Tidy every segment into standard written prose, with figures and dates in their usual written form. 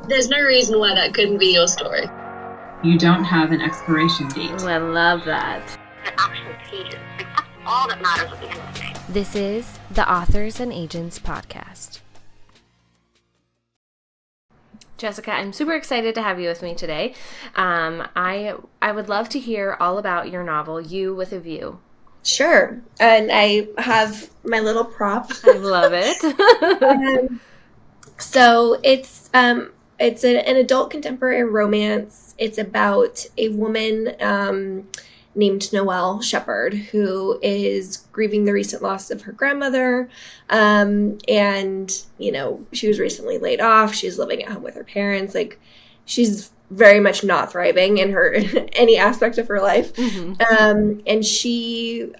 There's no reason why that couldn't be your story. You don't have an expiration date. Ooh, I love that. The actual pages. Like, that's all that matters at the end of the day. This is the Authors and Agents podcast. Jessica, I'm super excited to have you with me today. I would love to hear all about your novel, You with a View. Sure. And I have my little prop. I love it. So it's an adult contemporary romance. It's about a woman named Noelle Shepherd who is grieving the recent loss of her grandmother. And, you know, she was recently laid off. She's living at home with her parents. Like, she's very much not thriving in her any aspect of her life. Mm-hmm. And she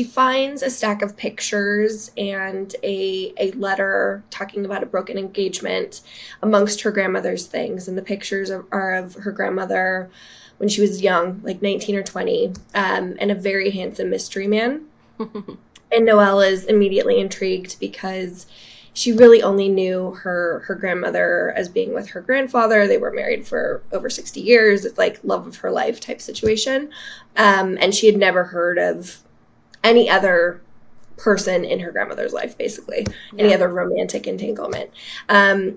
finds a stack of pictures and a letter talking about a broken engagement amongst her grandmother's things. And the pictures are of her grandmother when she was young, like 19 or 20, and a very handsome mystery man. And Noelle is immediately intrigued because she really only knew her grandmother as being with her grandfather. They were married for over 60 years. It's like love of her life type situation. And she had never heard of any other person in her grandmother's life, basically, any other romantic entanglement.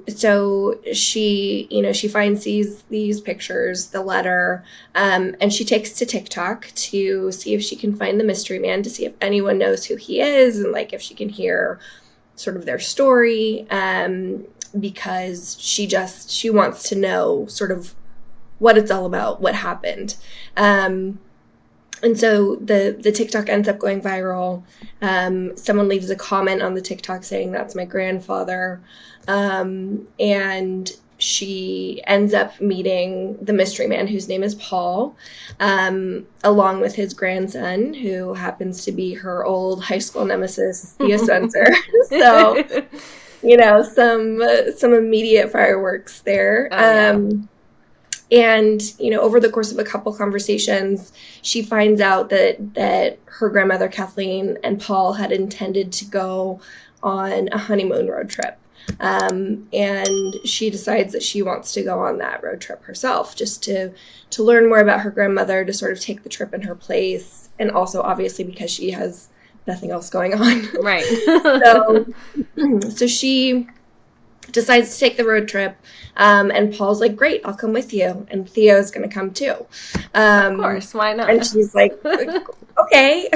So she finds these pictures, the letter, and she takes to TikTok to see if she can find the mystery man, to see if anyone knows who he is, and like if she can hear sort of their story, because she wants to know sort of what it's all about, what happened. And so the TikTok ends up going viral. Someone leaves a comment on the TikTok saying, "That's my grandfather." And she ends up meeting the mystery man, whose name is Paul, along with his grandson, who happens to be her old high school nemesis, Thea Spencer. So, you know, some immediate fireworks there. And, you know, over the course of a couple conversations, she finds out that her grandmother, Kathleen, and Paul had intended to go on a honeymoon road trip. And she decides that she wants to go on that road trip herself, just to learn more about her grandmother, to sort of take the trip in her place. And also, obviously, because she has nothing else going on. Right. So she decides to take the road trip, and Paul's like, "Great, I'll come with you," and Theo's gonna come too. Of course, why not? And she's like, "Okay,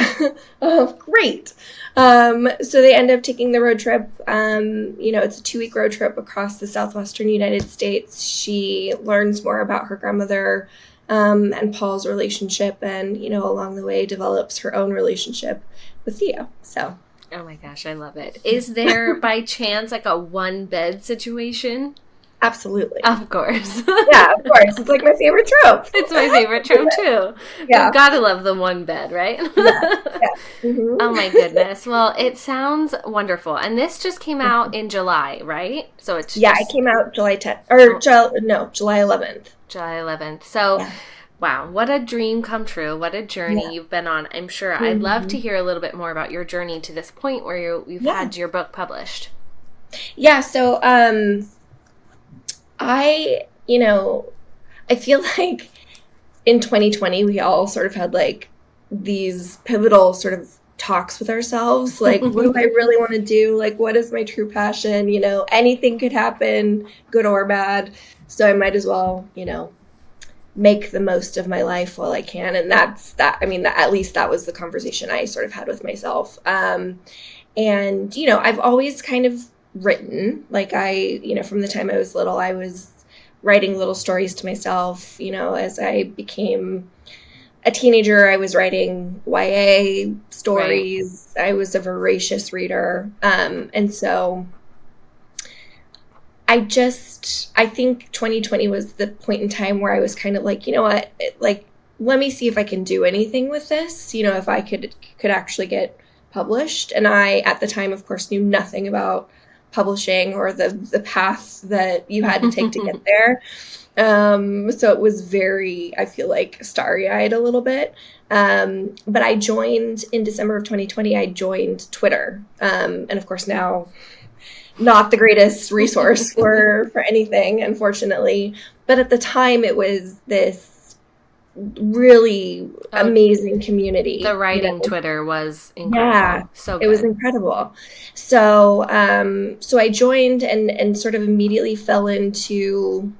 oh, great." So they end up taking the road trip. You know, it's a 2-week road trip across the southwestern United States. She learns more about her grandmother and Paul's relationship, and, you know, along the way develops her own relationship with Theo. So. Oh my gosh, I love it. Is there by chance like a one bed situation? Absolutely. Of course. Yeah, of course. It's like my favorite trope. It's my favorite trope too. Yeah. You've got to love the one bed, right? Yeah. Mm-hmm. Oh my goodness. Well, it sounds wonderful. And this just came out in July, right? So it's it came out July 10th or July 11th. July 11th. So yeah. Wow, what a dream come true. What a journey you've been on. I'm sure I'd love to hear a little bit more about your journey to this point where you've had your book published. Yeah, so I feel like in 2020 we all sort of had like these pivotal sort of talks with ourselves, like what do I really want to do? Like, what is my true passion? You know, anything could happen, good or bad. So I might as well, you know, make the most of my life while I can. And that's that. I mean, at least that was the conversation I sort of had with myself. And, you know, I've always kind of written, like from the time I was little, I was writing little stories to myself. You know, as I became a teenager, I was writing YA stories. Right. I was a voracious reader. And so I think 2020 was the point in time where I was kind of like, you know what, like, let me see if I can do anything with this, you know, if I could actually get published. And I, at the time, of course, knew nothing about publishing or the path that you had to take to get there. So it was very, I feel like, starry-eyed a little bit. But I joined in December of 2020, I joined Twitter. And of course now not the greatest resource for anything, unfortunately. But at the time, it was this really amazing community. The writing Twitter was incredible. Yeah, So good. It was incredible. So so I joined and sort of immediately fell into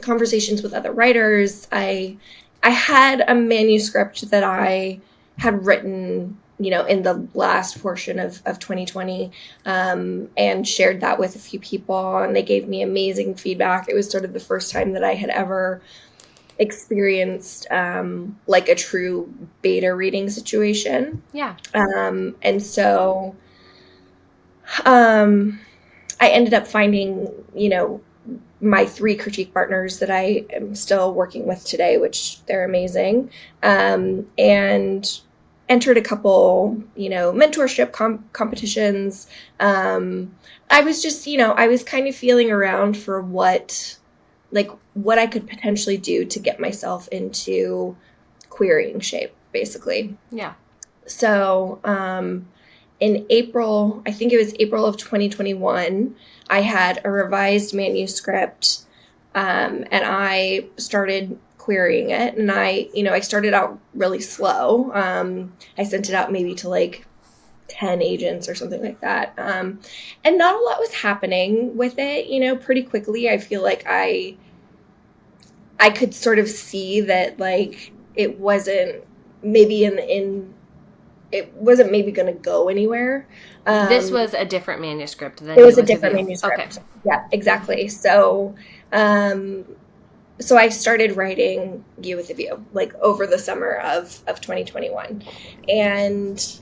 conversations with other writers. I had a manuscript that I had written, in the last portion of 2020, and shared that with a few people, and they gave me amazing feedback. It was sort of the first time that I had ever experienced like a true beta reading situation. Yeah. And so I ended up finding, my 3 critique partners that I am still working with today, which they're amazing, and entered a couple, mentorship competitions. I was just, I was kind of feeling around for what I could potentially do to get myself into querying shape, basically. Yeah. So in April, I think it was April of 2021, I had a revised manuscript, and I started querying it. And I started out really slow. I sent it out maybe to like 10 agents or something like that. And not a lot was happening with it, pretty quickly. I feel like I could sort of see that like it wasn't maybe it wasn't maybe going to go anywhere. This was a different manuscript than it was a different manuscript. Okay. Yeah, exactly. So, so I started writing You with a View like over the summer of 2021, and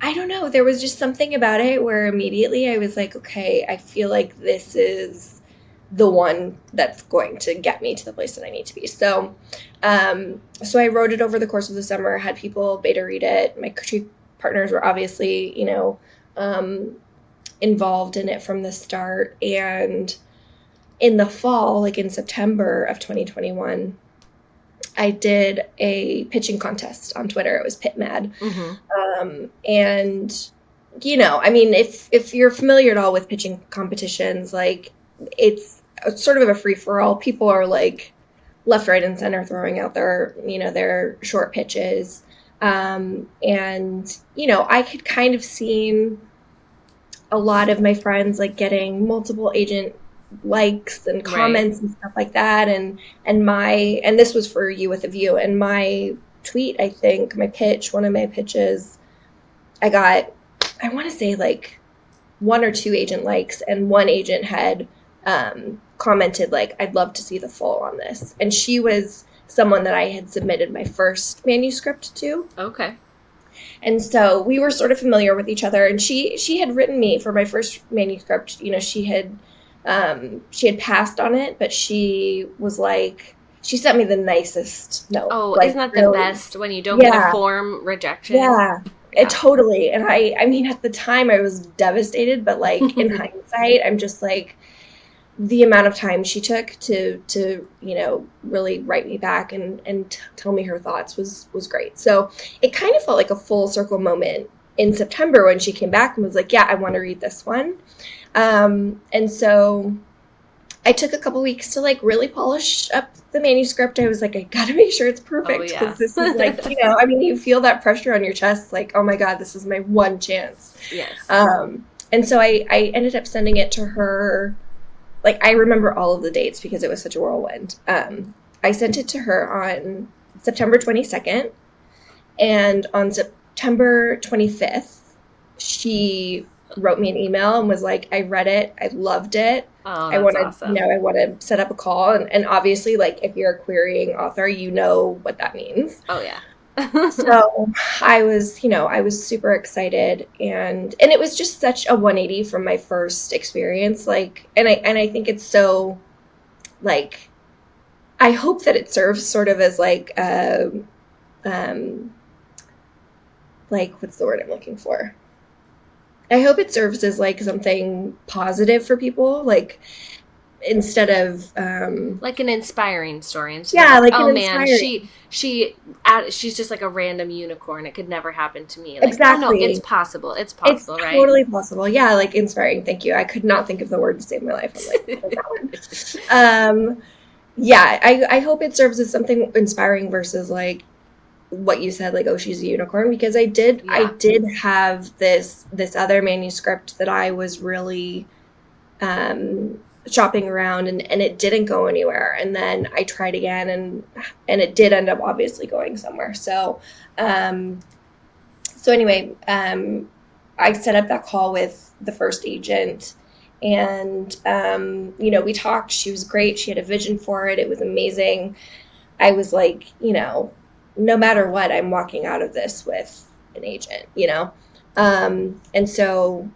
I don't know, there was just something about it where immediately I was like, okay, I feel like this is the one that's going to get me to the place that I need to be. So, so I wrote it over the course of the summer, had people beta read it. My critique partners were obviously, involved in it from the start. And in the fall, like in September of 2021, I did a pitching contest on Twitter. It was Pit Mad. Mm-hmm. And, I mean, if you're familiar at all with pitching competitions, like it's sort of a free-for-all. People are like left, right, and center throwing out their short pitches. And, I could kind of seen a lot of my friends like getting multiple agent likes and comments and stuff like that. And this was for You with a View. And my tweet, I think, one of my pitches, I got, I want to say like 1 or 2 agent likes, and one agent had commented like, I'd love to see the full on this. And she was someone that I had submitted my first manuscript to. Okay. And so we were sort of familiar with each other, and she had written me for my first manuscript. She had passed on it, but she was like, she sent me the nicest note. Oh, like, isn't that really, the best when you don't get a form rejection? Yeah. It totally. And I mean, at the time I was devastated, but like in hindsight, I'm just like, the amount of time she took to really write me back and tell me her thoughts was great. So it kind of felt like a full circle moment in September when she came back and was like, yeah, I want to read this one. And so I took a couple weeks to like really polish up the manuscript. I was like, I got to make sure it's perfect, because this is like, I mean, you feel that pressure on your chest, like, oh my God, this is my one chance. Yes. And so I ended up sending it to her. Like, I remember all of the dates because it was such a whirlwind. I sent it to her on September 22nd, and on September 25th, she wrote me an email and was like, I read it, I loved it. Oh, I want to, awesome. I want to set up a call. And obviously, like, if you're a querying author, you know what that means. Oh, yeah. So I was super excited, and it was just such a 180 from my first experience. Like, and I think it's so, like, I hope that it serves sort of as like, like, what's the word I'm looking for? I hope it serves as like something positive for people. Like, instead of like an inspiring story. Yeah, like, like oh an man, inspiring. she's just like a random unicorn. It could never happen to me. Like, oh no, Exactly. it's possible. It's It's possible, right? totally possible. Yeah, like inspiring. Thank you. I could not think of the word to save my life. I'm like, what was that one? Yeah, I hope it serves as something inspiring versus like what you said, like, oh, she's a unicorn, because I did have this other manuscript that I was really shopping around, and it didn't go anywhere, and then I tried again, and it did end up obviously going somewhere. So anyway, I set up that call with the first agent, and we talked. She was great. She had a vision for it. It was amazing. I was like, no matter what, I'm walking out of this with an agent, and so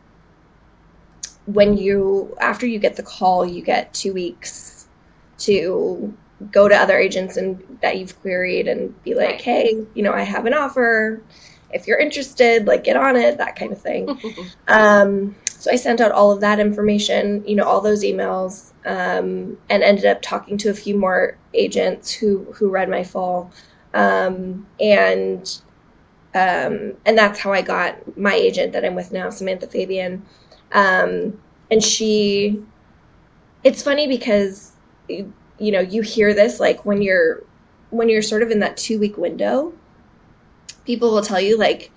after you get the call, you get 2 weeks to go to other agents and that you've queried and be like, hey, I have an offer. If you're interested, like, get on it, that kind of thing. So I sent out all of that information, all those emails, and ended up talking to a few more agents who read my full. And that's how I got my agent that I'm with now, Samantha Fabian. And it's funny because, you hear this, like, when you're sort of in that 2-week window, people will tell you, like,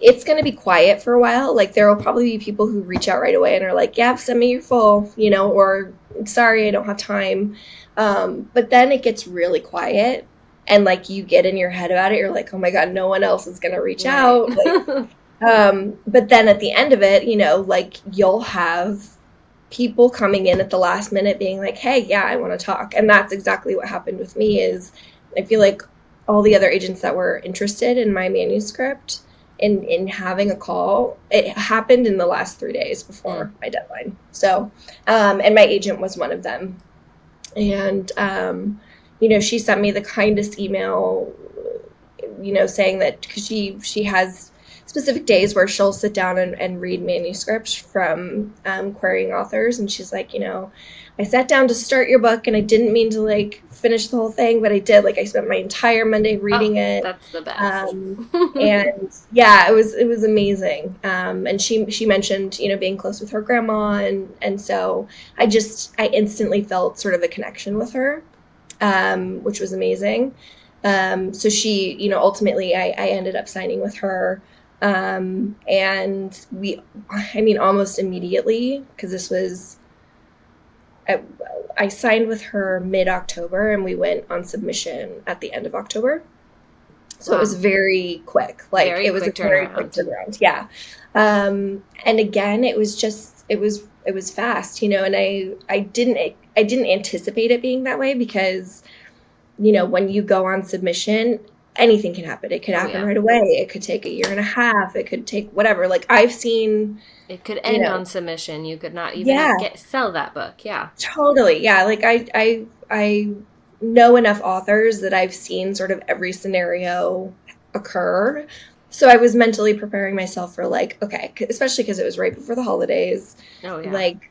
it's going to be quiet for a while. Like, there will probably be people who reach out right away and are like, yeah, send me your full, or sorry, I don't have time. But then it gets really quiet, and like, you get in your head about it. You're like, oh my God, no one else is going to reach out. Like, but then at the end of it, like, you'll have people coming in at the last minute being like, hey, yeah, I want to talk. And that's exactly what happened with me. Is I feel like all the other agents that were interested in my manuscript in having a call, it happened in the last 3 days before my deadline. So, and my agent was one of them. And, she sent me the kindest email, saying that, because she has specific days where she'll sit down and read manuscripts from querying authors. And she's like, I sat down to start your book, and I didn't mean to, like, finish the whole thing, but I did. Like, I spent my entire Monday reading it. That's the best. And yeah, it was amazing. And she mentioned, being close with her grandma, and so I instantly felt sort of a connection with her, which was amazing. So she, ultimately I ended up signing with her. And almost immediately, because this was, I signed with her mid-October, and we went on submission at the end of October. So It was very quick. Like, it was a very quick turnaround. Yeah. And again, it was fast, and I didn't anticipate it being that way, because, when you go on submission, anything can happen. It could happen right away. It could take 1.5 years. It could take whatever. Like, I've seen, it could end on submission. You could not even sell that book. Yeah, totally. Yeah. Like, I know enough authors that I've seen sort of every scenario occur. So I was mentally preparing myself for, like, okay, especially because it was right before the holidays. Oh yeah. Like,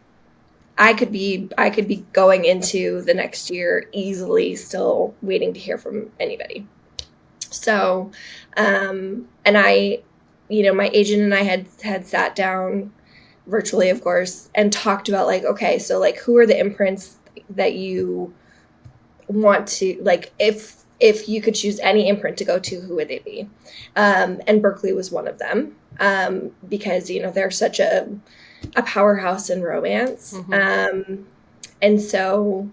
I could be going into the next year easily still waiting to hear from anybody. So, and I, my agent and I had sat down virtually, of course, and talked about, like, okay, so, like, who are the imprints that you want to, like, if you could choose any imprint to go to, who would they be? And Berkeley was one of them, because, they're such a powerhouse in romance. Mm-hmm. And so,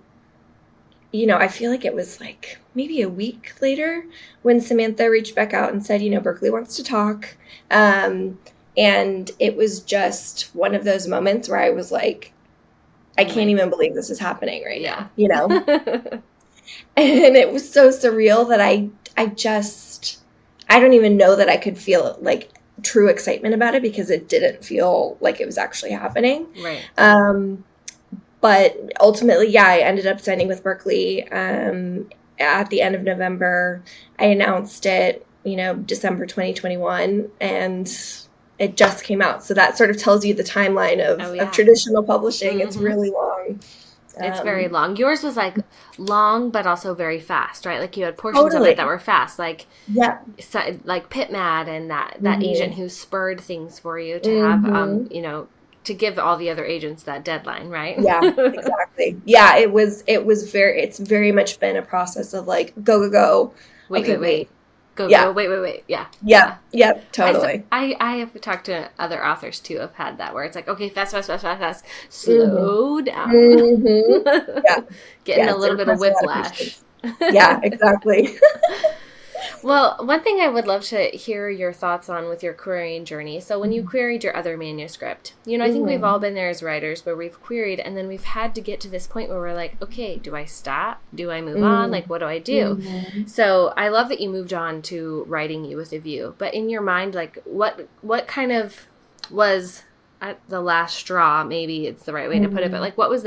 I feel like it was like maybe a week later when Samantha reached back out and said, Berkeley wants to talk. And it was just one of those moments where I was like, I can't even believe this is happening right now, And it was so surreal that I don't even know that I could feel, like, true excitement about it, because it didn't feel like it was actually happening. Right. But ultimately, I ended up signing with Berkeley at the end of November. I announced it, December 2021, and it just came out. So that sort of tells you the timeline of traditional publishing. Mm-hmm. It's really long. It's very long. Yours was like long, but also very fast, right? Like you had portions of Totally. it that were fast, like Yeah. like Pit Mad and that agent who spurred things for you to have, you know, to give all the other agents that deadline, right? Yeah, exactly. Yeah, it's very much been a process of like, go. Wait. Go, Yeah. wait. Yeah. Yep, totally. I have talked to other authors too, have had that where it's like, okay, fast. Slow down. Yeah. Getting Yeah, a little bit of requires a lot whiplash. patience. Yeah, exactly. Well, one thing I would love to hear your thoughts on with your querying journey. So when you queried your other manuscript, you know, I think we've all been there as writers where we've queried and then we've had to get to this point where we're like, okay, do I stop? Do I move on? Like, what do I do? So I love that you moved on to writing You with a View. But in your mind, like, what kind of was at the last straw, maybe it's the right way to put it, but like, what was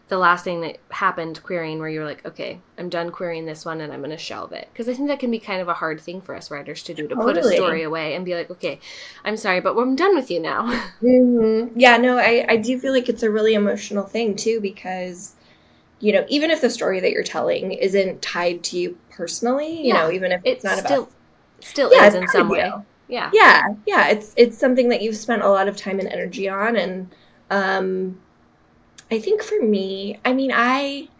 the last thing that happened querying where you're like, okay, I'm done querying this one and I'm going to shelve it? Because I think that can be kind of a hard thing for us writers to do, to put a story away and be like, okay, I'm sorry, but I'm done with you now. Yeah, no, I do feel like it's a really emotional thing too, because, you know, even if the story that you're telling isn't tied to you personally, you know, even if it's not still, about... Still is in some way. Yeah, it's something that you've spent a lot of time and energy on. And I think for me, I mean, I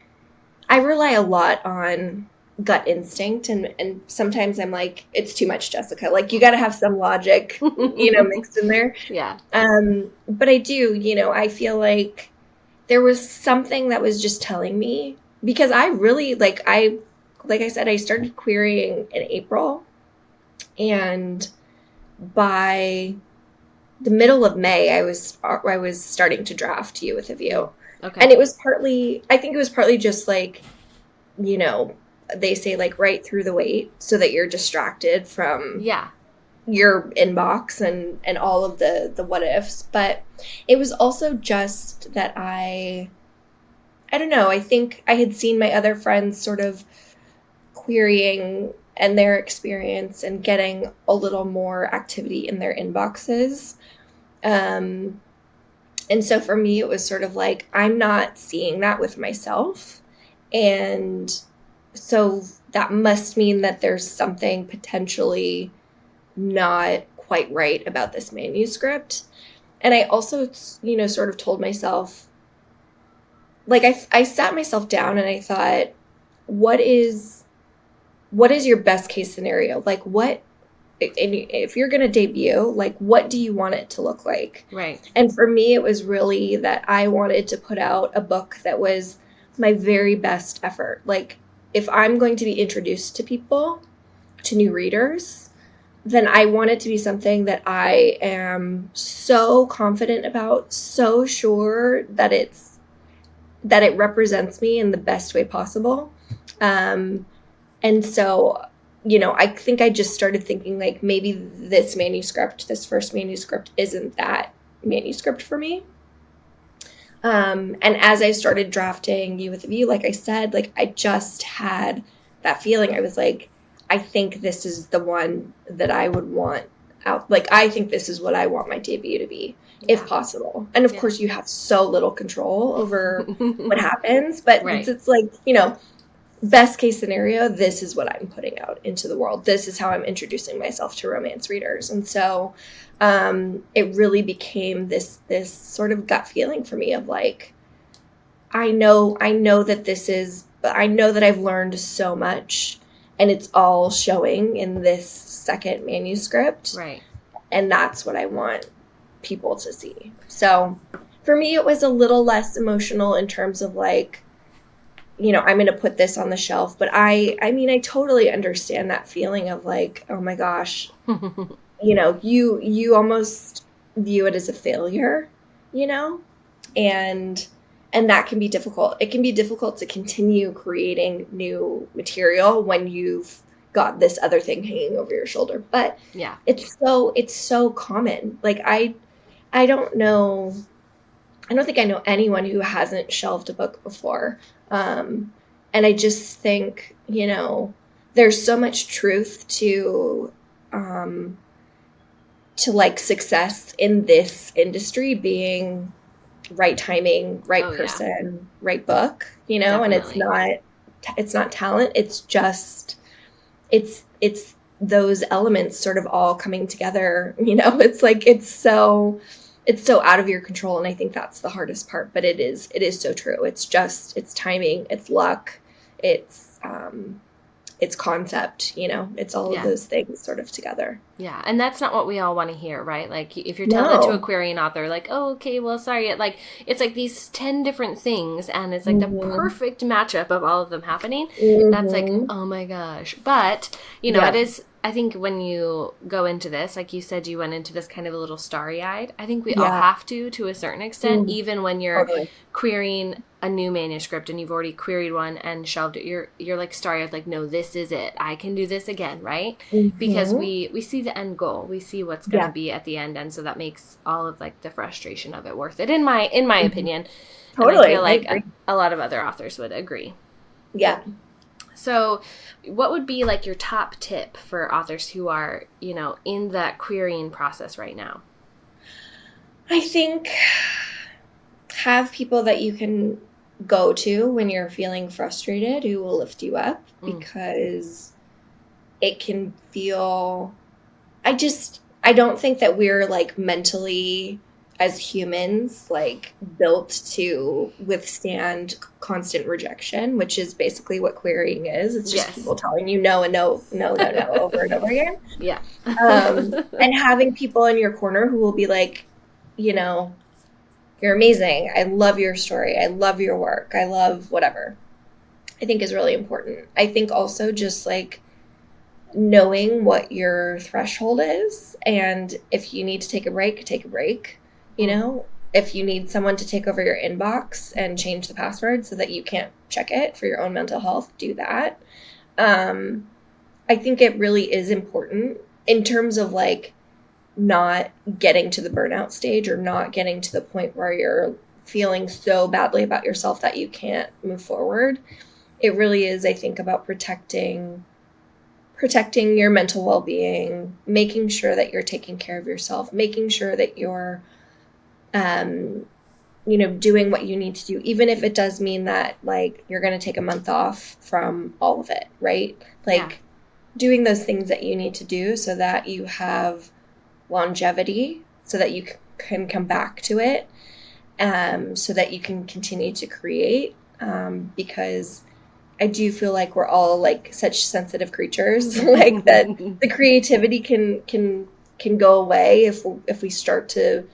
rely a lot on gut instinct, and sometimes I'm like, it's too much, Jessica. Like, you got to have some logic, you know, mixed in there. Yeah. But I do, you know, I feel like there was something that was just telling me, because I really like I said, I started querying in April, and by the middle of May, I was starting to draft You with a View. Okay. And I think it was partly just like, you know, they say like right through the wait so that you're distracted from your inbox and all of the what ifs. But it was also just that I don't know, I think I had seen my other friends sort of querying and their experience and getting a little more activity in their inboxes. And so for me, it was sort of like, I'm not seeing that with myself. And so that must mean that there's something potentially not quite right about this manuscript. And I also, you know, sort of told myself, like, I sat myself down and I thought, what is your best case scenario? Like, if you're going to debut, like, what do you want it to look like? Right. And for me, it was really that I wanted to put out a book that was my very best effort. Like, if I'm going to be introduced to people, to new readers, then I want it to be something that I am so confident about, so sure that it represents me in the best way possible. And so, you know, I think I just started thinking like, maybe this first manuscript isn't that manuscript for me. And as I started drafting You with a View, like I said, like I just had that feeling. I was like, I think this is the one that I would want out. Like, I think this is what I want my debut to be, if possible. And of course you have so little control over what happens, but it's like, you know, best case scenario, this is what I'm putting out into the world. This is how I'm introducing myself to romance readers. And so it really became this sort of gut feeling for me of like, I know that I've learned so much, and it's all showing in this second manuscript. Right. And that's what I want people to see. So for me, it was a little less emotional in terms of like, you know, I'm going to put this on the shelf. But I mean, I totally understand that feeling of like, oh my gosh, you know, you almost view it as a failure, you know, and that can be difficult. It can be difficult to continue creating new material when you've got this other thing hanging over your shoulder. But yeah, it's so common. Like I don't think I know anyone who hasn't shelved a book before. And I just think, you know, there's so much truth to like success in this industry being right timing, right Oh, yeah. person, right book, you know, and Definitely. it's not talent. It's just, it's those elements sort of all coming together, you know, it's like, it's so out of your control. And I think that's the hardest part, but it is so true. It's just, it's timing, it's luck, it's concept, you know, it's all of Yeah. those things sort of together. Yeah, and that's not what we all want to hear, right? Like if you're telling that to a No. querying author, like, oh, okay, well, sorry, like it's like these 10 different things, and it's like the Mm-hmm. perfect matchup of all of them happening. That's like, Mm-hmm. oh my gosh. But you know, it Yeah. is. I think when you go into this, like you said, you went into this kind of a little starry-eyed. I think we all Yeah. have to a certain extent, Mm, even when you're totally. querying a new manuscript and you've already queried one and shelved it. You're like starry-eyed, like, no, this is it. I can do this again, right? Because Mm-hmm. we see the end goal, we see what's going to Yeah. be at the end, and so that makes all of like the frustration of it worth it, in my Mhm. opinion. And I Totally. feel I like agree. a lot of other authors would agree. Yeah. So what would be like your top tip for authors who are, you know, in that querying process right now? I think have people that you can go to when you're feeling frustrated who will lift you up, because it can feel, I don't think that we're like mentally as humans like built to withstand constant rejection, which is basically what querying is. It's just Yes. people telling you no and no, no, no, no over and over again. Yeah. And having people in your corner who will be like, you know, you're amazing. I love your story. I love your work. I love whatever. I think is really important. I think also just like knowing what your threshold is, and if you need to take a break, take a break. You know, if you need someone to take over your inbox and change the password so that you can't check it for your own mental health, do that. I think it really is important in terms of like not getting to the burnout stage or not getting to the point where you're feeling so badly about yourself that you can't move forward. It really is, I think, about protecting your mental well-being, making sure that you're taking care of yourself, making sure that you're you know, doing what you need to do, even if it does mean that like you're going to take a month off from all of it, right? Like doing those things that you need to do so that you have longevity, so that you can come back to it, so that you can continue to create, because I do feel like we're all like such sensitive creatures, like that the creativity can go away if we start to,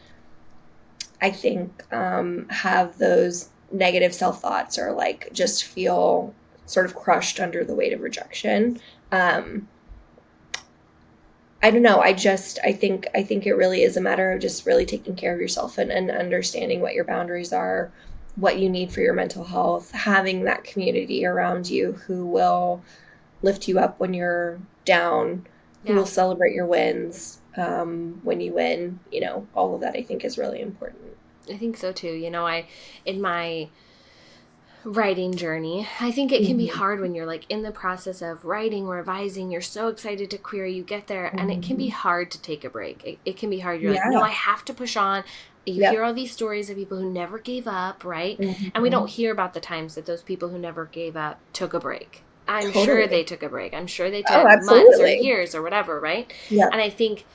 I think, have those negative self-thoughts or like just feel sort of crushed under the weight of rejection. I don't know. I think it really is a matter of just really taking care of yourself and understanding what your boundaries are, what you need for your mental health, having that community around you who will lift you up when you're down, who will celebrate your wins when you win. You know, all of that I think is really important. I think so too. You know, in my writing journey, I think it can be hard when you're like in the process of writing, revising, you're so excited to query, you get there, and it can be hard to take a break. It can be hard. You're like, no, I have to push on. You hear all these stories of people who never gave up, right? And we don't hear about the times that those people who never gave up took a break. I'm sure they took a break. I'm sure they took months or years or whatever, right? Yeah. And I think,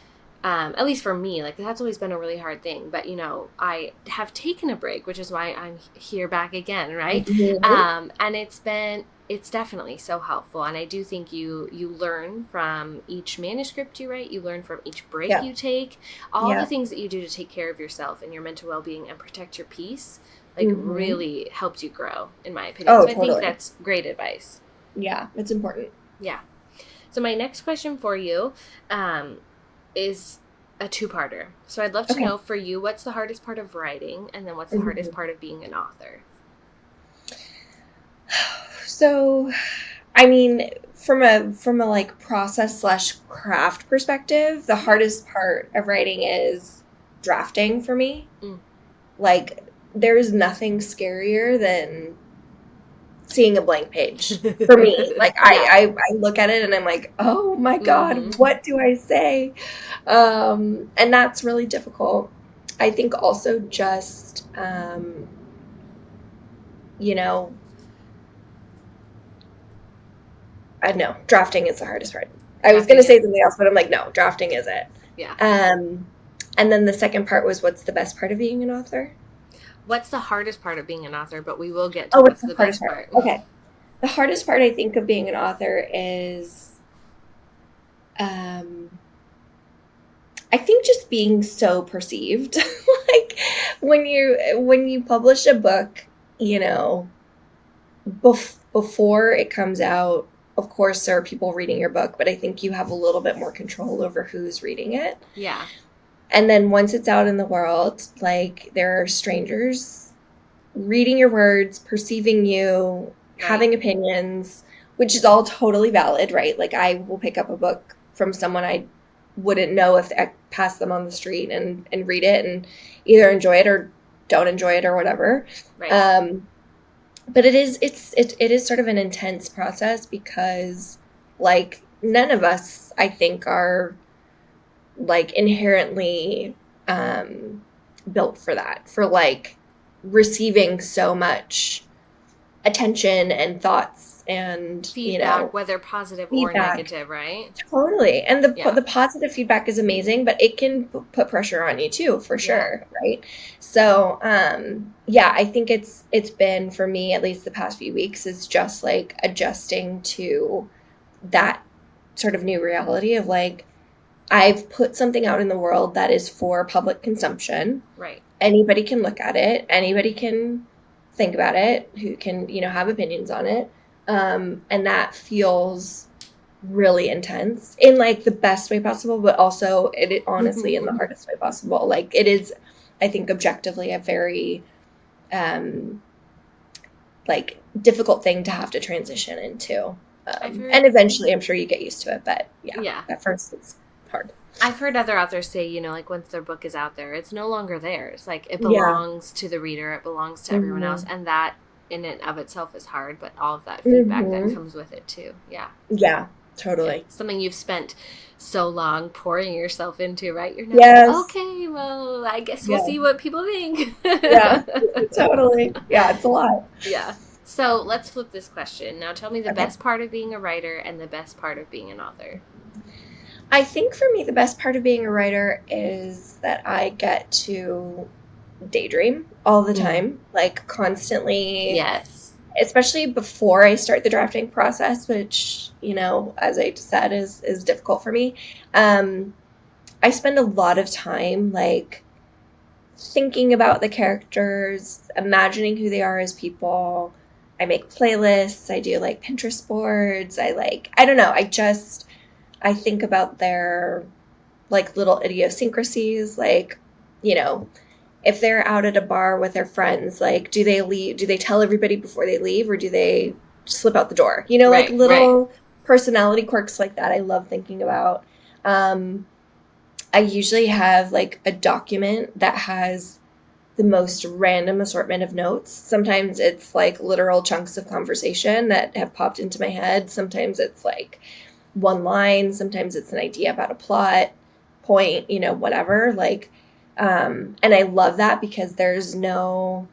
at least for me, like that's always been a really hard thing. But, you know, I have taken a break, which is why I'm here back again, right? And it's definitely so helpful. And I do think you learn from each manuscript you write. You learn from each break you take. All the things that you do to take care of yourself and your mental well-being and protect your peace, like really helps you grow, in my opinion. So I think that's great advice. Yeah, it's important. Yeah. So my next question for you is a two-parter. So I'd love to know for you, what's the hardest part of writing, and then what's the hardest part of being an author? So, I mean, from a like process / craft perspective, the hardest part of writing is drafting for me. Like, there is nothing scarier than seeing a blank page for me. Like I look at it and I'm like, oh my God, what do I say? And that's really difficult. I think also just, I don't know, drafting is the hardest part. I was going to say something else, but I'm like, no, drafting is it. Yeah. And then the second part was, what's the best part of being an author? What's the hardest part of being an author? But we will get to what's the best part. Okay. The hardest part, I think, of being an author is, I think just being so perceived. Like when you publish a book, before it comes out, of course, there are people reading your book, but I think you have a little bit more control over who's reading it. Yeah. And then once it's out in the world, like there are strangers reading your words, perceiving you, having opinions, which is all totally valid, right? Like I will pick up a book from someone I wouldn't know if I passed them on the street and read it and either enjoy it or don't enjoy it or whatever. Right. But it is sort of an intense process because like none of us, I think, are like inherently built for that, for like receiving so much attention and thoughts and feedback, whether positive or negative, right? Totally. And the positive feedback is amazing, but it can put pressure on you too, for sure. Right. So I think it's been, for me, at least the past few weeks, is just like adjusting to that sort of new reality of like, I've put something out in the world that is for public consumption. Right. Anybody can look at it. Anybody can think about it, who can, have opinions on it. And that feels really intense in like the best way possible, but also it honestly in the hardest way possible. Like it is, I think, objectively a very like difficult thing to have to transition into. And eventually I'm sure you get used to it, but at first it's hard. I've heard other authors say, like once their book is out there, it's no longer theirs. Like it belongs to the reader, it belongs to everyone else, and that in and of itself is hard, but all of that feedback that comes with it too. Yeah, totally. Something you've spent so long pouring yourself into, right? You're not okay, well, I guess we'll see what people think. Totally. It's a lot. So let's flip this question. Now tell me the best part of being a writer and the best part of being an author. I think for me, the best part of being a writer is that I get to daydream all the time, like constantly. Yes. Especially before I start the drafting process, which, as I just said, is difficult for me. I spend a lot of time like thinking about the characters, imagining who they are as people. I make playlists. I do like Pinterest boards. I don't know. I think about their like little idiosyncrasies, like, if they're out at a bar with their friends, like, do they leave? Do they tell everybody before they leave, or do they slip out the door? Like little personality quirks like that. I love thinking about. I usually have like a document that has the most random assortment of notes. Sometimes it's like literal chunks of conversation that have popped into my head. Sometimes it's like one line. Sometimes it's an idea about a plot point, whatever. Like, and I love that because there's no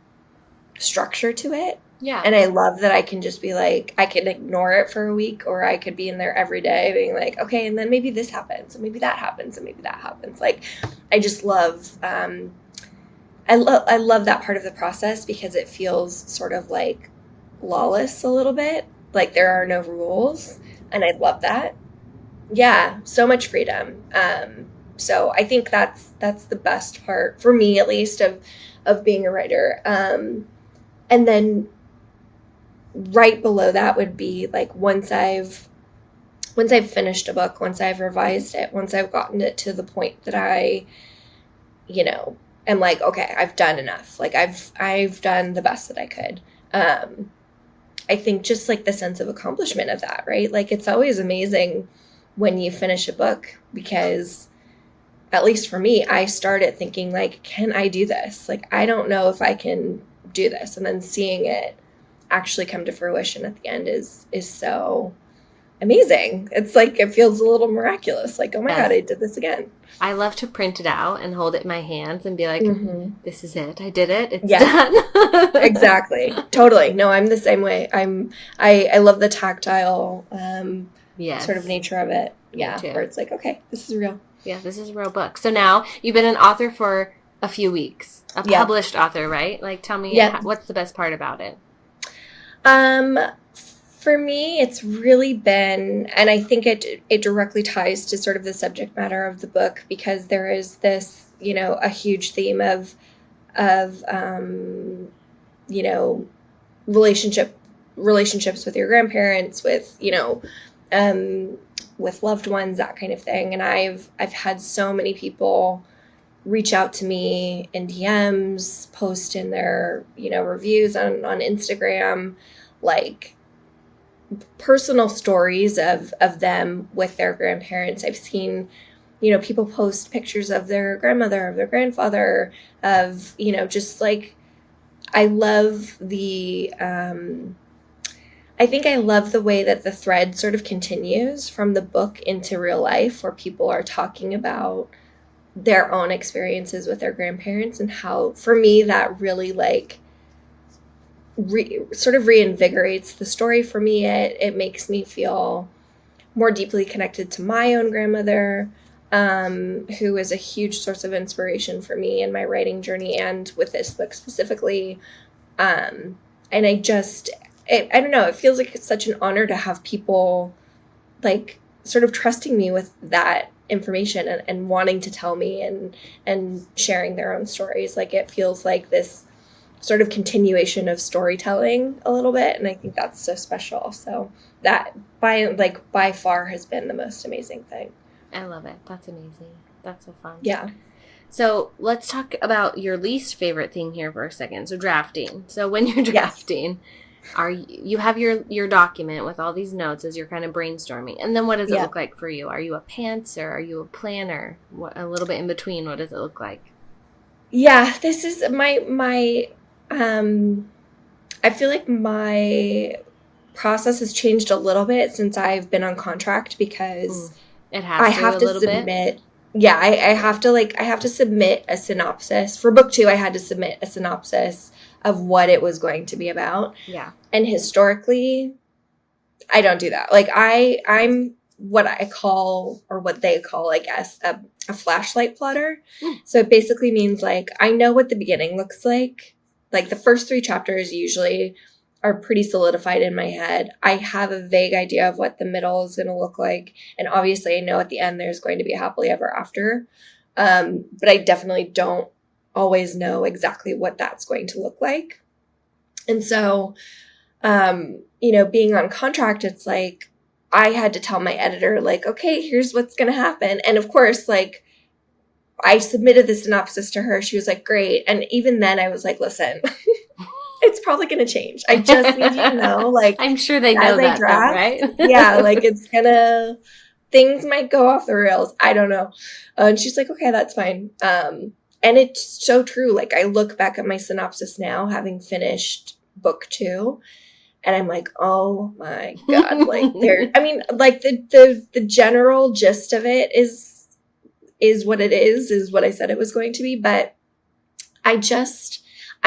structure to it. Yeah. And I love that I can just be like, I can ignore it for a week, or I could be in there every day being like, okay, and then maybe this happens, and maybe that happens, and maybe that happens. Like, I just love, I love that part of the process because it feels sort of like lawless a little bit. Like there are no rules. And I love that. Yeah. So much freedom. So I think that's the best part for me, at least, of being a writer. And then right below that would be like once I've finished a book, once I've revised it, once I've gotten it to the point that I, am like, okay, I've done enough. Like I've done the best that I could. I think just like the sense of accomplishment of that, right? Like it's always amazing when you finish a book because, at least for me, I started thinking like, can I do this? Like, I don't know if I can do this. And then seeing it actually come to fruition at the end is so amazing. It's like, it feels a little miraculous. Like, oh my God, I did this again. I love to print it out and hold it in my hands and be like, this is it. I did it. It's done. Exactly. Totally. No, I'm the same way. I love the tactile sort of nature of it. Yeah. Where it's like, okay, this is real. Yeah, this is a real book. So now you've been an author for a few weeks. A published author, right? Like, tell me what's the best part about it? For me, it's really been, and I think it directly ties to sort of the subject matter of the book, because there is this, a huge theme of relationships with your grandparents, with, with loved ones, that kind of thing. And I've had so many people reach out to me in DMs, post in their, reviews on Instagram, like personal stories of them with their grandparents. I've seen, people post pictures of their grandmother, of their grandfather, of, just like, I love I think I love the way that the thread sort of continues from the book into real life, where people are talking about their own experiences with their grandparents, and how, for me, that really like sort of reinvigorates the story for me. It makes me feel more deeply connected to my own grandmother, who is a huge source of inspiration for me in my writing journey and with this book specifically. And I don't know, it feels like it's such an honor to have people like sort of trusting me with that information and wanting to tell me and sharing their own stories. Like, it feels like this sort of continuation of storytelling a little bit. And I think that's so special. So that by far has been the most amazing thing. I love it. That's amazing. That's so fun. Yeah. So let's talk about your least favorite thing here for a second. So drafting. So when you're drafting, you have your document with all these notes as you're kind of brainstorming. And then what does it look like for you? Are you a pantser? Are you a planner? A little bit in between, what does it look like? Yeah, this is my I feel like my process has changed a little bit since I've been on contract, because I have to submit. Yeah, I have to submit a synopsis. For book 2, I had to submit a synopsis of what it was going to be about. Yeah. And historically, I don't do that. Like, I'm what I call, or what they call, I guess, a flashlight plotter. So it basically means, like, I know what the beginning looks like. Like, the first 3 chapters usually are pretty solidified in my head. I have a vague idea of what the middle is going to look like. And obviously I know at the end there's going to be a happily ever after. But I definitely don't always know exactly what that's going to look like. And so, being on contract, it's like, I had to tell my editor, like, okay, here's what's going to happen. And of course, like, I submitted the synopsis to her. She was like, great. And even then I was like, listen, it's probably going to change. I just need you to know, like, I'm sure they know that, draft, right? Yeah, like, things might go off the rails. I don't know. And she's like, okay, that's fine. And it's so true. Like, I look back at my synopsis now, having finished book 2, and I'm like, oh my God. Like, the general gist of it is what it is what I said it was going to be. But I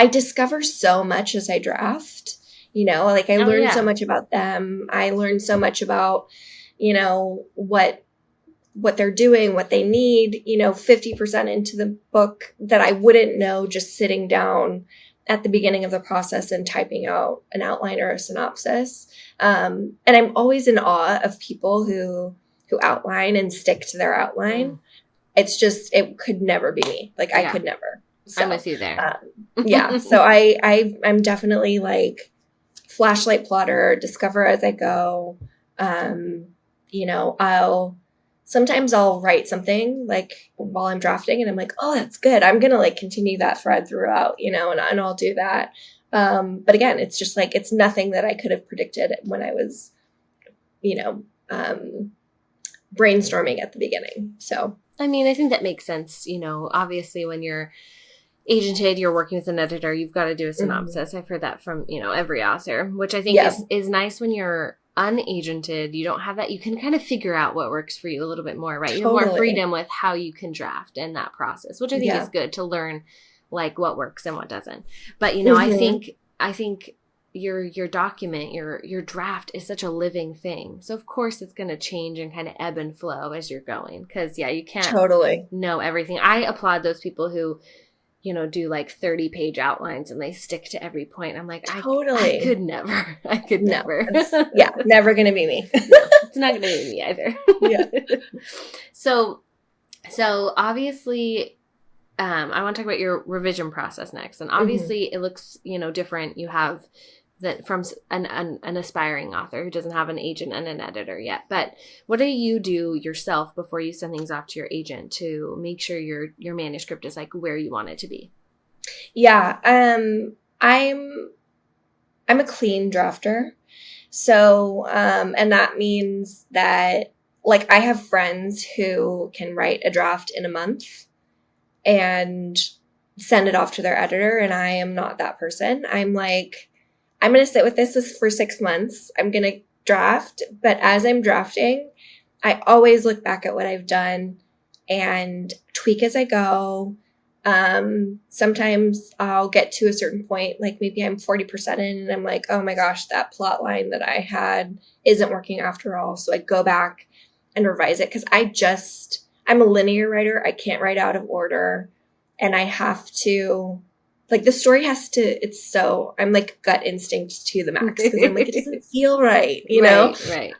discover so much as I draft, like, I learn so much about them. I learn so much about, what they're doing, what they need, 50% into the book that I wouldn't know just sitting down at the beginning of the process and typing out an outline or a synopsis. And I'm always in awe of people who outline and stick to their outline. It's just, it could never be me. Like, I could never. So, I'm with you there. Yeah. So I'm definitely like flashlight plotter, discover as I go. Sometimes I'll write something like while I'm drafting and I'm like, oh, that's good. I'm going to like continue that thread throughout, and I'll do that. But again, it's just like, it's nothing that I could have predicted when I was, brainstorming at the beginning. So, I mean, I think that makes sense. Obviously when you're agented, you're working with an editor, you've got to do a synopsis. I've heard that from, every author, which I think is nice when you're unagented, you don't have that, you can kind of figure out what works for you a little bit more, right? You have more freedom with how you can draft in that process, which I think is good to learn, like, what works and what doesn't. But, you know, I think your document, your draft is such a living thing. So of course it's going to change and kind of ebb and flow as you're going. Because you can't know everything. I applaud those people who, you know, do like 30-page outlines and they stick to every point. I'm like, I could never. I could never. Never going to be me. No, it's not going to be me either. Yeah. So obviously, I want to talk about your revision process next. And obviously it looks, you know, different. You have that from an aspiring author who doesn't have an agent and an editor yet. But what do you do yourself before you send things off to your agent to make sure your manuscript is like where you want it to be? Yeah. I'm a clean drafter. So, and that means that, like, I have friends who can write a draft in a month and send it off to their editor. And I am not that person. I'm like, I'm going to sit with this for 6 months. I'm going to draft. But as I'm drafting, I always look back at what I've done and tweak as I go. Sometimes I'll get to a certain point, like maybe I'm 40% in and I'm like, oh my gosh, that plot line that I had isn't working after all. So I go back and revise it because I'm a linear writer. I can't write out of order. And I have to, like, the story has to, I'm like gut instinct to the max because I'm like, it doesn't feel right, you know? Right.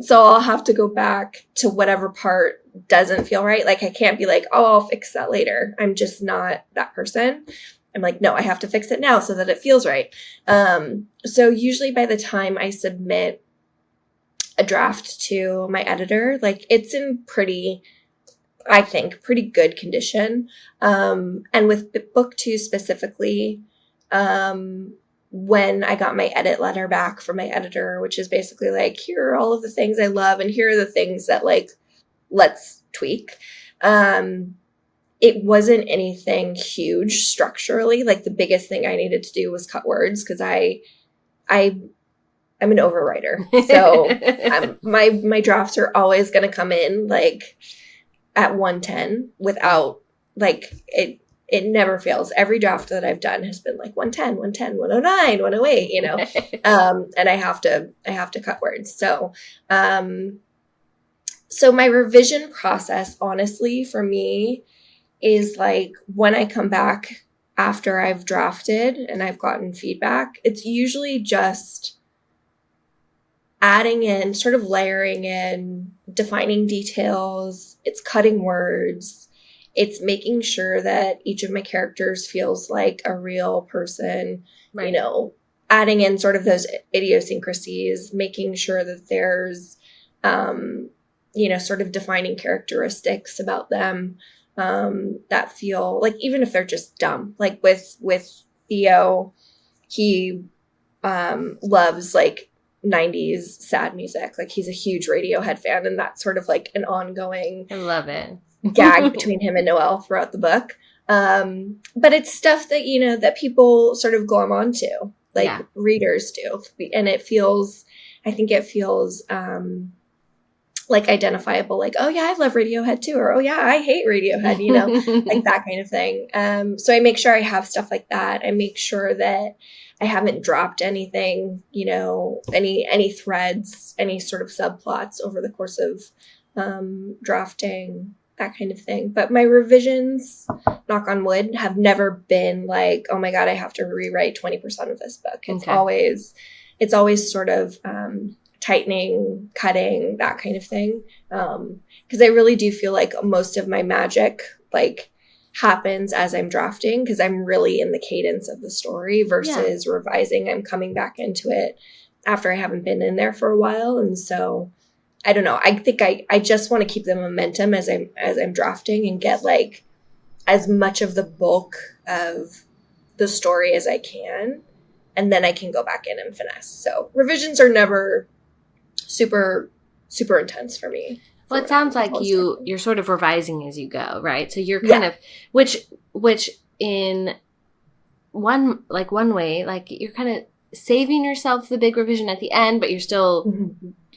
So I'll have to go back to whatever part doesn't feel right. Like, I can't be like, oh, I'll fix that later. I'm just not that person. I'm like, no, I have to fix it now so that it feels right. So usually by the time I submit a draft to my editor, like, it's in pretty good condition. And with book 2 specifically, when I got my edit letter back from my editor, which is basically like, here are all of the things I love and here are the things that, like, let's tweak. It wasn't anything huge structurally. Like, the biggest thing I needed to do was cut words because I'm an overwriter. So my drafts are always going to come in like at 110 without, like, it never fails. Every draft that I've done has been like 110, 109, 108, you know? And I have to cut words. So my revision process, honestly, for me is like when I come back after I've drafted and I've gotten feedback, it's usually just adding in, sort of layering in, defining details. It's cutting words. It's making sure that each of my characters feels like a real person, right. You know, adding in sort of those idiosyncrasies, making sure that there's, you know, sort of defining characteristics about them that feel like, even if they're just dumb, like with Theo, he loves like 90s sad music. Like, he's a huge Radiohead fan, and that's sort of like an ongoing I love it gag between him and Noelle throughout the book. But it's stuff that, you know, that people sort of glom onto, like readers do. And I think it feels like identifiable, like, oh yeah, I love Radiohead too, or oh yeah, I hate Radiohead, you know, like that kind of thing. So I make sure I have stuff like that. I make sure that I haven't dropped anything, you know, any threads, any sort of subplots over the course of drafting, that kind of thing. But my revisions, knock on wood, have never been like, oh my God, I have to rewrite 20% of this book. It's always sort of tightening, cutting, that kind of thing. Because I really do feel like most of my magic, like, happens as I'm drafting, because I'm really in the cadence of the story versus revising. I'm coming back into it after I haven't been in there for a while. And so I don't know. I think I just want to keep the momentum as I'm drafting and get like as much of the bulk of the story as I can. And then I can go back in and finesse. So revisions are never super, super intense for me. Well, it sounds like you're sort of revising as you go, right? So you're kind of, which in one way, like, you're kind of saving yourself the big revision at the end, but you're still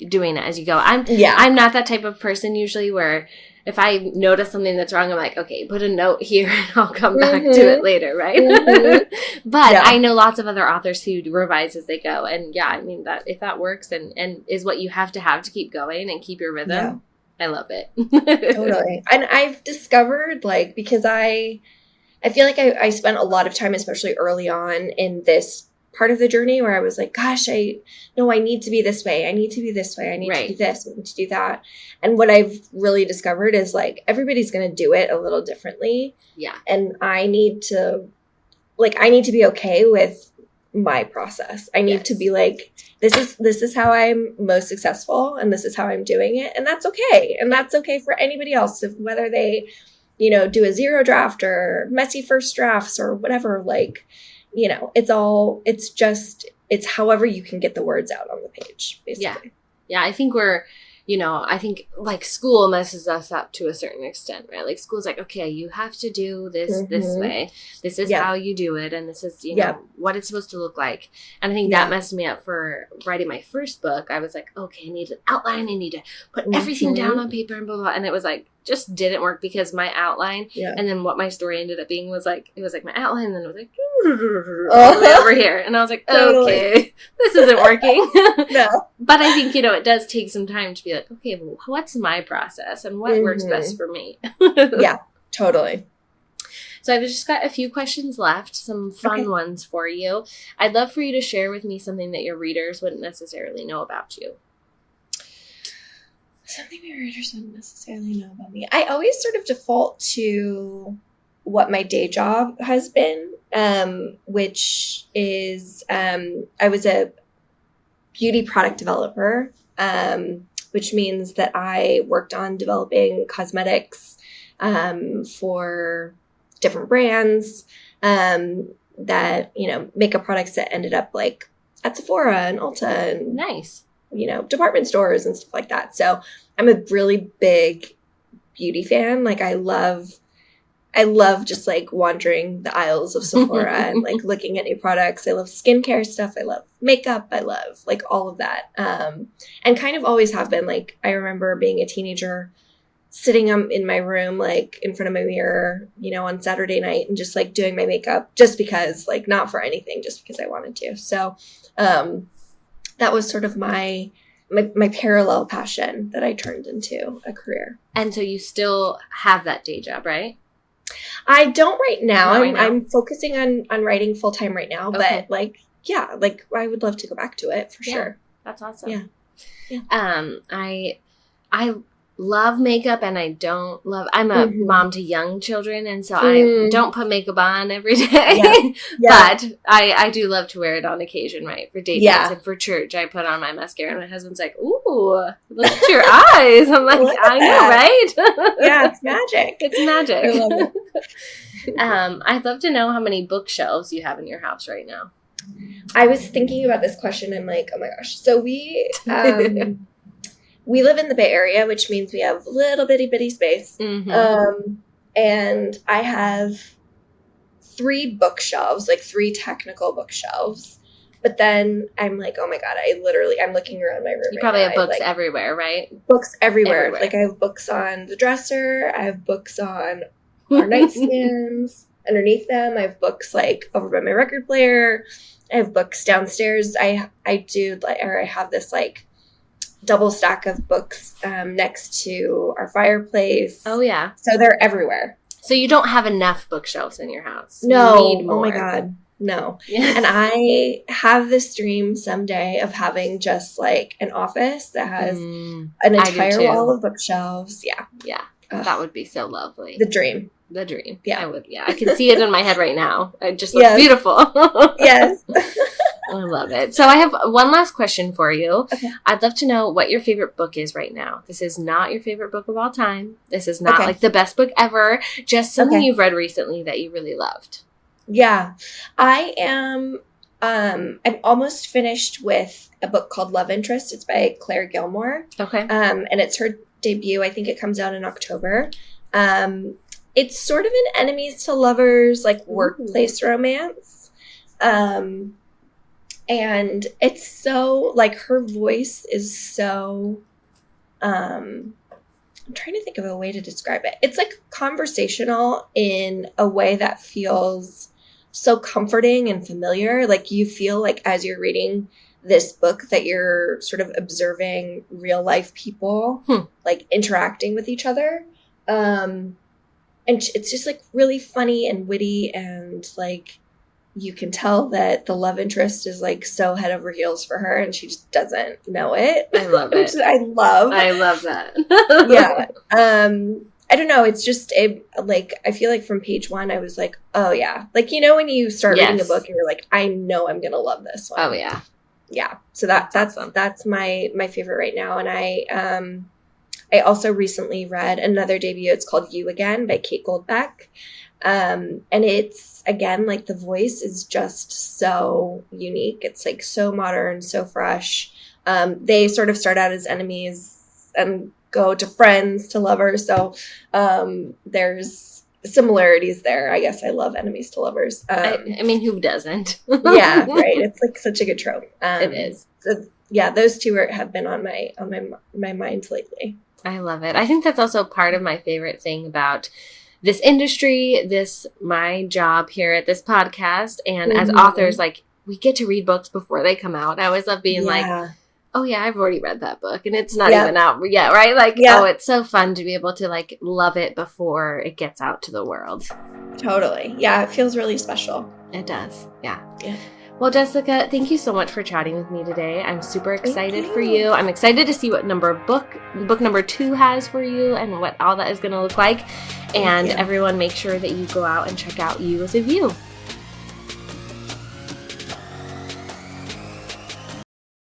doing it as you go. I'm not that type of person usually where if I notice something that's wrong, I'm like, okay, put a note here and I'll come back to it later, right? But I know lots of other authors who revise as they go. And I mean, that if that works and is what you have to keep going and keep your rhythm, I love it. Totally. And I've discovered, like, because I feel like I spent a lot of time, especially early on in this part of the journey where I was like, gosh, I need to be this way. I need to be this way. I need to do this. I need to do that. And what I've really discovered is like, everybody's going to do it a little differently. Yeah. And I need to be okay with my process. I need to be like, this is how I'm most successful and this is how I'm doing it. And that's okay. And that's okay for anybody else, whether they, do a 0 draft or messy first drafts or whatever, like, it's however you can get the words out on the page, basically. Yeah. I think I think like school messes us up to a certain extent, right? Like school's like, okay, you have to do this way. This is how you do it. And this is, what it's supposed to look like. And I think that messed me up for writing my first book. I was like, okay, I need an outline. I need to put everything down on paper and blah, blah, blah. And it was like, just didn't work because my outline and then what my story ended up being was like, it was like my outline and then it was like all the way over here. And I was like, okay, this isn't working. No. But I think, it does take some time to be like, okay, well, what's my process and what works best for me? Yeah, totally. So I've just got a few questions left, some fun ones for you. I'd love for you to share with me something that your readers wouldn't necessarily know about you. Something my readers wouldn't necessarily know about me. I always sort of default to what my day job has been, which is I was a beauty product developer, which means that I worked on developing cosmetics for different brands that, makeup products that ended up like at Sephora and Ulta and nice. Department stores and stuff like that. So I'm a really big beauty fan. Like I love just like wandering the aisles of Sephora and like looking at new products. I love skincare stuff. I love makeup. I love like all of that. And kind of always have been. Like I remember being a teenager sitting in my room, like in front of my mirror, on Saturday night and just like doing my makeup just because, like not for anything, just because I wanted to. So, that was sort of my parallel passion that I turned into a career. And so you still have that day job, right? I don't right now. I'm focusing on writing full time right now, but I would love to go back to it for sure. That's awesome. Yeah. I love makeup and I'm a mom to young children, and so I don't put makeup on every day. But I do love to wear it on occasion, right? For date nights and for church, I put on my mascara and my husband's like, ooh, look at your eyes. I'm like, I know, right? Yeah, it's magic. It's magic. I love it. I'd love to know how many bookshelves you have in your house right now. I was thinking about this question. I'm like, oh my gosh. So we live in the Bay Area, which means we have little bitty space. And I have 3 bookshelves, like 3 technical bookshelves. But then I'm like, oh my God, I'm looking around my room. You probably have books everywhere, right? Books everywhere. Like I have books on the dresser. I have books on our nightstands. Underneath them, I have books like over by my record player. I have books downstairs. I have this like double stack of books next to our fireplace. Oh, yeah. So they're everywhere. So you don't have enough bookshelves in your house. No. You need more. Oh, my God. No. Yeah. And I have this dream someday of having just like an office that has an entire wall of bookshelves. Yeah. Yeah. That would be so lovely. The dream. Yeah. I would. Yeah. I can see it in my head right now. It just looks beautiful. Yes. I love it. So I have one last question for you. Okay. I'd love to know what your favorite book is right now. This is not your favorite book of all time. This is not like the best book ever. Just something you've read recently that you really loved. Yeah. I am I'm almost finished with a book called Love Interest. It's by Claire Gilmore. Okay. And it's her debut. I think it comes out in October. It's sort of an enemies to lovers, like workplace romance. And it's so, like, her voice is so, I'm trying to think of a way to describe it. It's like conversational in a way that feels so comforting and familiar. Like, you feel like as you're reading this book that you're sort of observing real life people like interacting with each other. And it's just like really funny and witty, and like you can tell that the love interest is like so head over heels for her and she just doesn't know it. I love it. Which I love that. Yeah. I don't know. It's just like, I feel like from page one, I was like, oh yeah. Like, you know, when you start reading a book and you're like, I know I'm going to love this one. Oh yeah. Yeah. So that's awesome. That's my favorite right now. And I also recently read another debut. It's called You Again by Kate Goldbeck. And it's, again, like the voice is just so unique. It's like so modern, so fresh. They sort of start out as enemies and go to friends to lovers. So there's similarities there. I guess I love enemies to lovers. I mean, who doesn't? Yeah, right. It's like such a good trope. It is. So, yeah, those two have been on my mind lately. I love it. I think that's also part of my favorite thing about this industry, my job here at this podcast, and as authors, like, we get to read books before they come out. I always love being like, oh yeah, I've already read that book and it's not even out yet, right? Like, oh, it's so fun to be able to like love it before it gets out to the world. Totally. Yeah, it feels really special. It does. Yeah. Yeah. Well, Jessica, thank you so much for chatting with me today. I'm super excited for you. I'm excited to see what book number 2 has for you and what all that is going to look like. And everyone, make sure that you go out and check out You as a View.